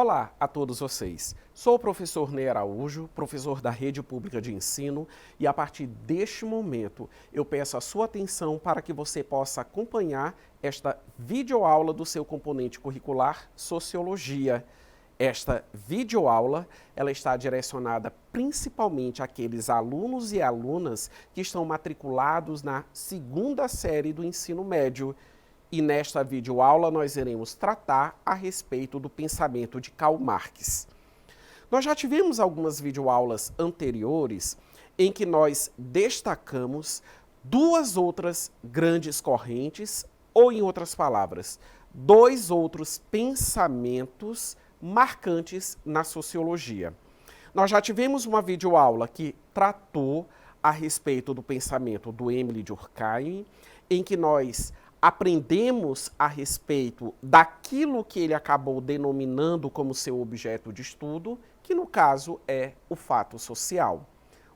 Olá a todos vocês. Sou o professor Ney Araújo, professor da Rede Pública de Ensino, e a partir deste momento eu peço a sua atenção para que você possa acompanhar esta videoaula do seu componente curricular Sociologia. Esta videoaula, ela está direcionada principalmente àqueles alunos e alunas que estão matriculados na segunda série do ensino médio. E nesta videoaula nós iremos tratar a respeito do pensamento de Karl Marx. Nós já tivemos algumas videoaulas anteriores em que nós destacamos duas outras grandes correntes, ou em outras palavras, dois outros pensamentos marcantes na sociologia. Nós já tivemos uma videoaula que tratou a respeito do pensamento do Émile Durkheim, em que nós aprendemos a respeito daquilo que ele acabou denominando como seu objeto de estudo, que no caso é o fato social.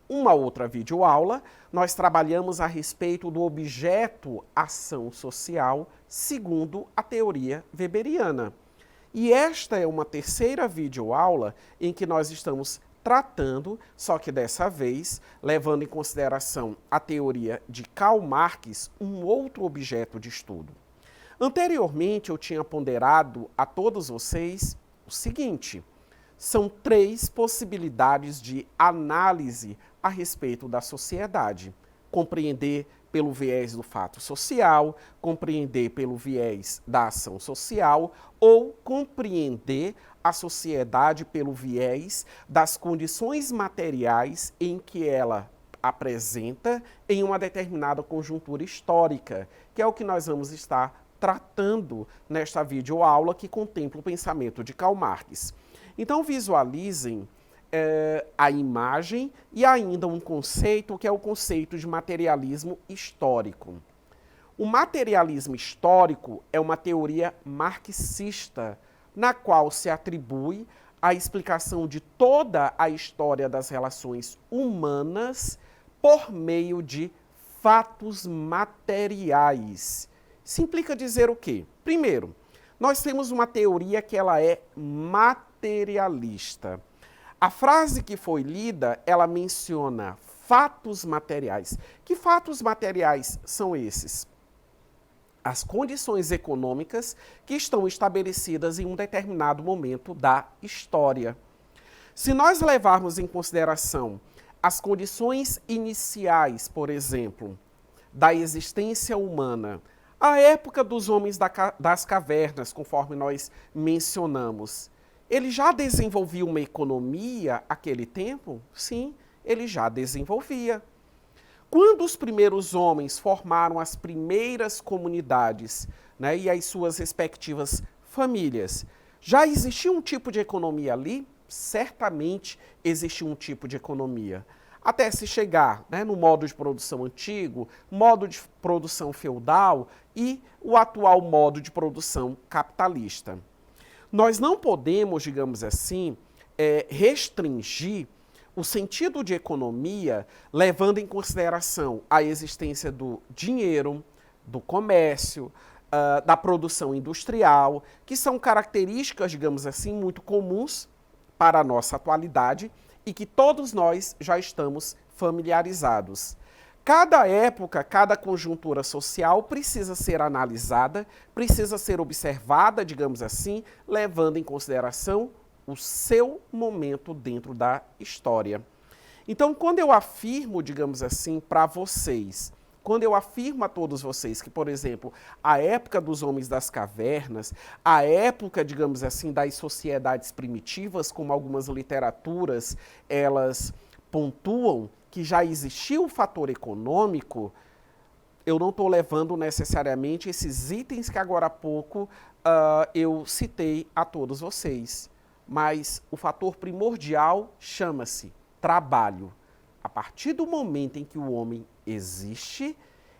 Uma outra videoaula, nós trabalhamos a respeito do objeto ação social, segundo a teoria weberiana. E esta é uma terceira videoaula em que nós estamos tratando, só que dessa vez, levando em consideração a teoria de Karl Marx, um outro objeto de estudo. Anteriormente, eu tinha ponderado a todos vocês o seguinte: são três possibilidades de análise a respeito da sociedade. Compreender pelo viés do fato social, compreender pelo viés da ação social ou compreender a sociedade pelo viés das condições materiais em que ela apresenta em uma determinada conjuntura histórica, que é o que nós vamos estar tratando nesta videoaula que contempla o pensamento de Karl Marx. Então visualizem a imagem e ainda um conceito que é o conceito de materialismo histórico. O materialismo histórico é uma teoria marxista, na qual se atribui a explicação de toda a história das relações humanas por meio de fatos materiais. Isso implica dizer o quê? Primeiro, nós temos uma teoria que ela é materialista. A frase que foi lida, ela menciona fatos materiais. Que fatos materiais são esses? As condições econômicas que estão estabelecidas em um determinado momento da história. Se nós levarmos em consideração as condições iniciais, por exemplo, da existência humana, a época dos homens das cavernas, conforme nós mencionamos, ele já desenvolvia uma economia naquele tempo? Sim, ele já desenvolvia. Quando os primeiros homens formaram as primeiras comunidades, né, e as suas respectivas famílias, já existia um tipo de economia ali? Certamente existia um tipo de economia. Até se chegar, né, no modo de produção antigo, modo de produção feudal e o atual modo de produção capitalista. Nós não podemos, digamos assim, restringir o sentido de economia levando em consideração a existência do dinheiro, do comércio, da produção industrial, que são características, digamos assim, muito comuns para a nossa atualidade e que todos nós já estamos familiarizados. Cada época, cada conjuntura social precisa ser analisada, precisa ser observada, digamos assim, levando em consideração o seu momento dentro da história. Então, quando eu afirmo, digamos assim, para vocês, quando eu afirmo a todos vocês que, por exemplo, a época dos homens das cavernas, a época, digamos assim, das sociedades primitivas, como algumas literaturas, elas pontuam que já existia o fator econômico, eu não estou levando necessariamente esses itens que agora há pouco eu citei a todos vocês. Mas o fator primordial chama-se trabalho. A partir do momento em que o homem existe,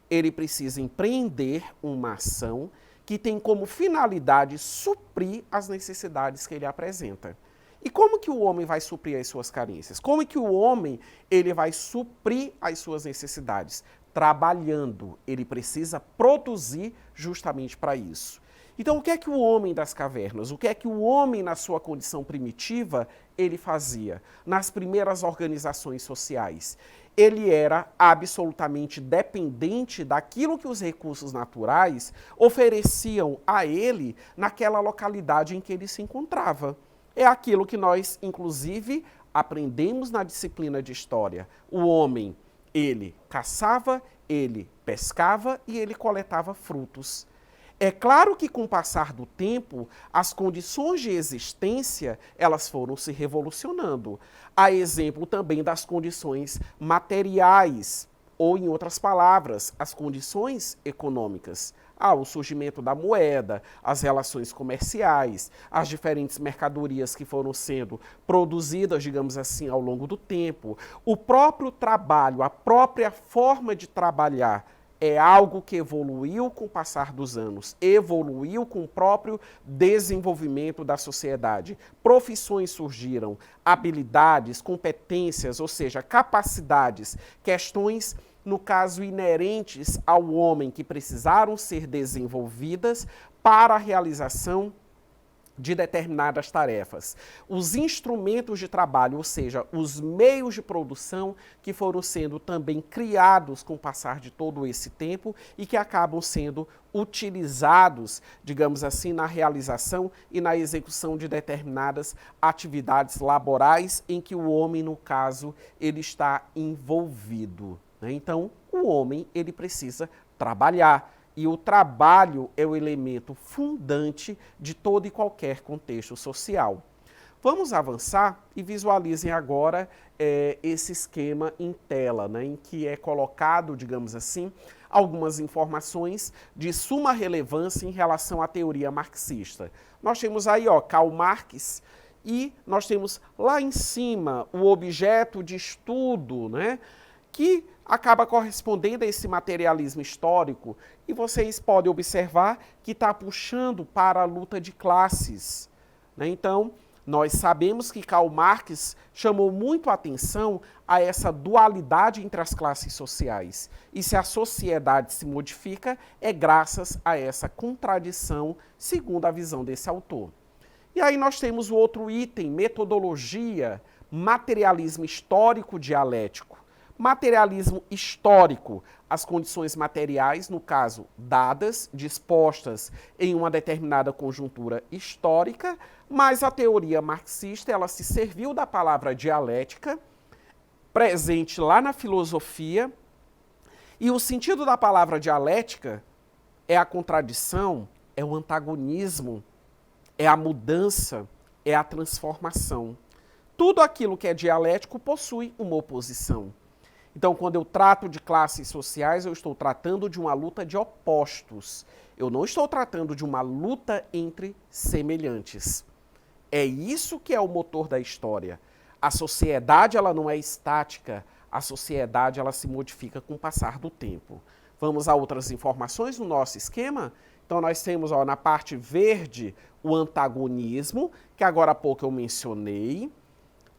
ele precisa empreender uma ação que tem como finalidade suprir as necessidades que ele apresenta. E como que o homem vai suprir as suas carências? Como que o homem ele vai suprir as suas necessidades? Trabalhando. Ele precisa produzir justamente para isso. Então, o que é que o homem das cavernas, o que é que o homem na sua condição primitiva, ele fazia? Nas primeiras organizações sociais, ele era absolutamente dependente daquilo que os recursos naturais ofereciam a ele naquela localidade em que ele se encontrava. É aquilo que nós, inclusive, aprendemos na disciplina de história. O homem, ele caçava, ele pescava e ele coletava frutos. É claro que com o passar do tempo, as condições de existência, elas foram se revolucionando. A exemplo também das condições materiais, ou em outras palavras, as condições econômicas. O surgimento da moeda, as relações comerciais, as diferentes mercadorias que foram sendo produzidas, digamos assim, ao longo do tempo. O próprio trabalho, a própria forma de trabalhar, é algo que evoluiu com o passar dos anos, evoluiu com o próprio desenvolvimento da sociedade. Profissões surgiram, habilidades, competências, ou seja, capacidades, questões, no caso, inerentes ao homem, que precisaram ser desenvolvidas para a realização de determinadas tarefas. Os instrumentos de trabalho, ou seja, os meios de produção que foram sendo também criados com o passar de todo esse tempo e que acabam sendo utilizados, digamos assim, na realização e na execução de determinadas atividades laborais em que o homem, no caso, ele está envolvido, né? Então, o homem, ele precisa trabalhar. E o trabalho é o elemento fundante de todo e qualquer contexto social. Vamos avançar e visualizem agora esse esquema em tela, né, em que é colocado, digamos assim, algumas informações de suma relevância em relação à teoria marxista. Nós temos aí, Karl Marx, e nós temos lá em cima o objeto de estudo, né, que acaba correspondendo a esse materialismo histórico, e vocês podem observar que está puxando para a luta de classes, né? Então, nós sabemos que Karl Marx chamou muito a atenção a essa dualidade entre as classes sociais. E se a sociedade se modifica, é graças a essa contradição, segundo a visão desse autor. E aí nós temos o outro item, metodologia, materialismo histórico dialético. Materialismo histórico, as condições materiais, no caso, dadas, dispostas em uma determinada conjuntura histórica, mas a teoria marxista, ela se serviu da palavra dialética, presente lá na filosofia, e o sentido da palavra dialética é a contradição, é o antagonismo, é a mudança, é a transformação. Tudo aquilo que é dialético possui uma oposição. Então, quando eu trato de classes sociais, eu estou tratando de uma luta de opostos. Eu não estou tratando de uma luta entre semelhantes. É isso que é o motor da história. A sociedade, ela não é estática. A sociedade, ela se modifica com o passar do tempo. Vamos a outras informações no nosso esquema? Então, nós temos na parte verde o antagonismo, que agora há pouco eu mencionei.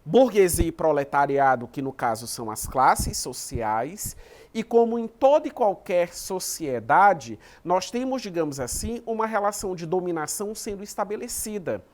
Burguesia e proletariado, que no caso são as classes sociais, e como em toda e qualquer sociedade, nós temos, digamos assim, uma relação de dominação sendo estabelecida.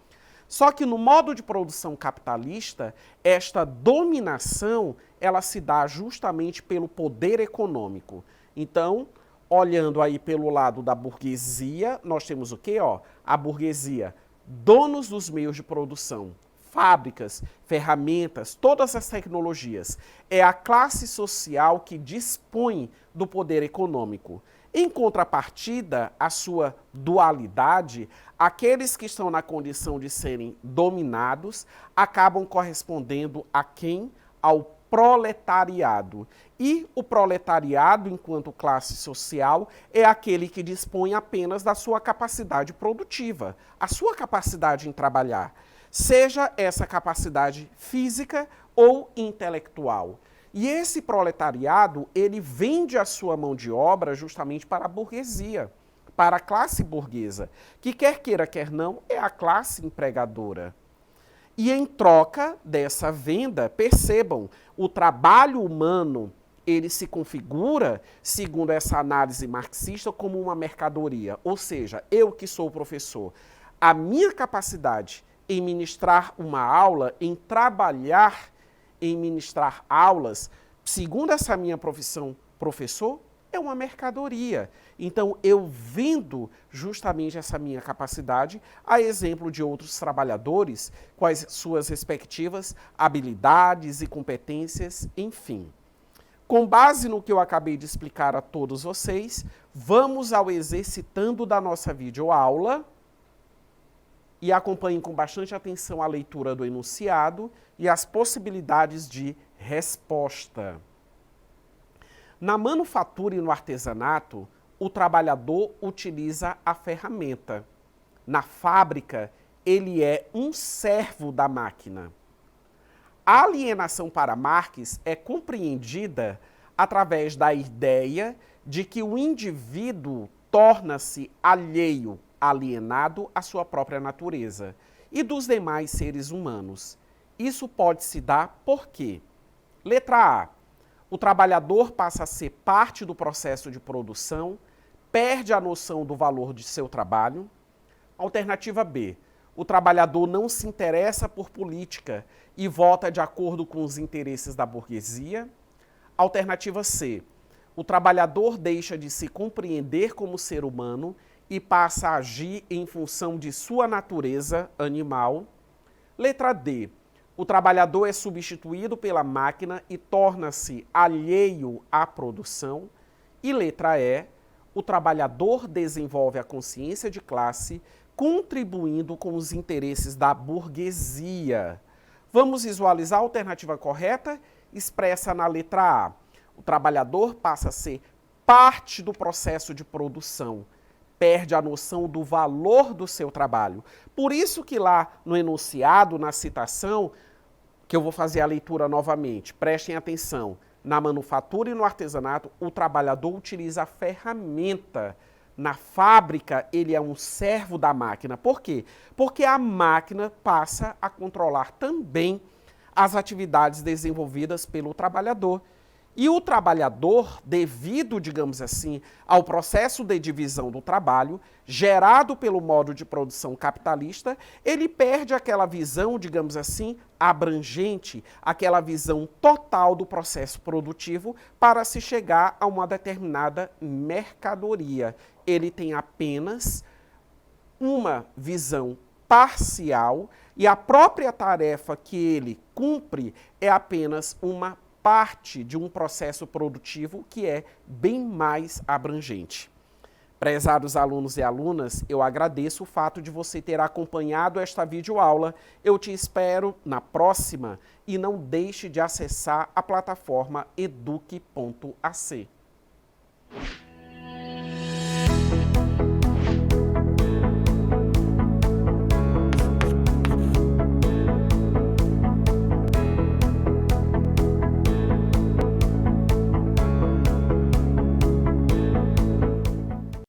Só que no modo de produção capitalista, esta dominação, ela se dá justamente pelo poder econômico. Então, olhando aí pelo lado da burguesia, nós temos o quê? A burguesia, donos dos meios de produção, fábricas, ferramentas, todas as tecnologias. É a classe social que dispõe do poder econômico. Em contrapartida, a sua dualidade, aqueles que estão na condição de serem dominados acabam correspondendo a quem? Ao proletariado. E o proletariado, enquanto classe social, é aquele que dispõe apenas da sua capacidade produtiva, a sua capacidade em trabalhar, seja essa capacidade física ou intelectual. E esse proletariado, ele vende a sua mão de obra justamente para a burguesia, para a classe burguesa, que quer queira, quer não, é a classe empregadora. E em troca dessa venda, percebam, o trabalho humano ele se configura, segundo essa análise marxista, como uma mercadoria. Ou seja, eu que sou professor, a minha capacidade em ministrar uma aula, em trabalhar, em ministrar aulas, segundo essa minha profissão, professor, é uma mercadoria. Então, eu vendo justamente essa minha capacidade, a exemplo de outros trabalhadores, com as suas respectivas habilidades e competências, enfim. Com base no que eu acabei de explicar a todos vocês, vamos ao exercitando da nossa videoaula e acompanhem com bastante atenção a leitura do enunciado e as possibilidades de resposta. Na manufatura e no artesanato, o trabalhador utiliza a ferramenta. Na fábrica, ele é um servo da máquina. A alienação para Marx é compreendida através da ideia de que o indivíduo torna-se alheio, alienado à sua própria natureza e dos demais seres humanos. Isso pode se dar por quê? Letra A. O trabalhador passa a ser parte do processo de produção, perde a noção do valor de seu trabalho. Alternativa B. O trabalhador não se interessa por política e vota de acordo com os interesses da burguesia. Alternativa C. O trabalhador deixa de se compreender como ser humano e passa a agir em função de sua natureza animal. Letra D. O trabalhador é substituído pela máquina e torna-se alheio à produção. E letra E. O trabalhador desenvolve a consciência de classe, contribuindo com os interesses da burguesia. Vamos visualizar a alternativa correta, expressa na letra A. O trabalhador passa a ser parte do processo de produção, perde a noção do valor do seu trabalho. Por isso que lá no enunciado, na citação, que eu vou fazer a leitura novamente, prestem atenção, na manufatura e no artesanato, o trabalhador utiliza a ferramenta. Na fábrica, ele é um servo da máquina. Por quê? Porque a máquina passa a controlar também as atividades desenvolvidas pelo trabalhador. E o trabalhador, devido, digamos assim, ao processo de divisão do trabalho, gerado pelo modo de produção capitalista, ele perde aquela visão, digamos assim, abrangente, aquela visão total do processo produtivo para se chegar a uma determinada mercadoria. Ele tem apenas uma visão parcial e a própria tarefa que ele cumpre é apenas uma parte de um processo produtivo que é bem mais abrangente. Prezados alunos e alunas, eu agradeço o fato de você ter acompanhado esta videoaula. Eu te espero na próxima e não deixe de acessar a plataforma eduque.ac.